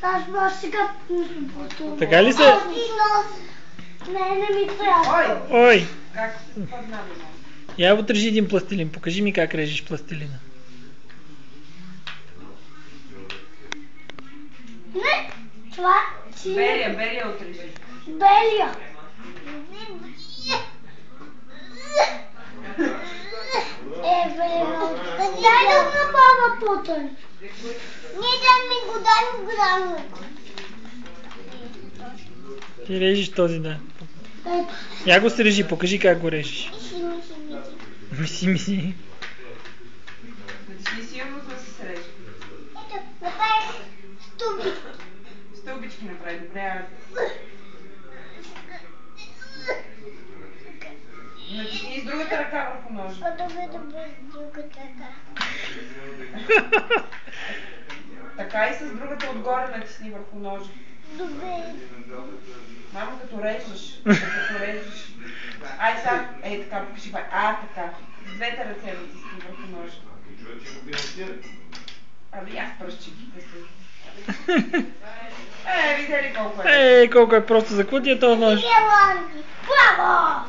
Аз може сега... Така ли се? Не ми трябва. Ой! Как падна ли? Я отрежи един пластилин. Покажи ми как режеш пластилина. Не, това си... Белия отрежи. Белия. Белия. Дай да му направя потън. Не, дай ми го, дай ми го. Ти режеш този, да. Я го срежи, покажи как го режеш. Миси. Натисни силно, за да се срежи. Ето, направи стълбички. Стълбички направи, добре. Натисни с другата ръка върху ножа. Добре, другата ръка. Така и с другата отгоре натисни върху ножа. Добре. Мамо, като режеш. Ай сега, така, покажи. Така. С двете ръце натисни върху ножа. Аз пръщиките си. Видя ли колко е? Колко е просто за кутия този нож. Браво!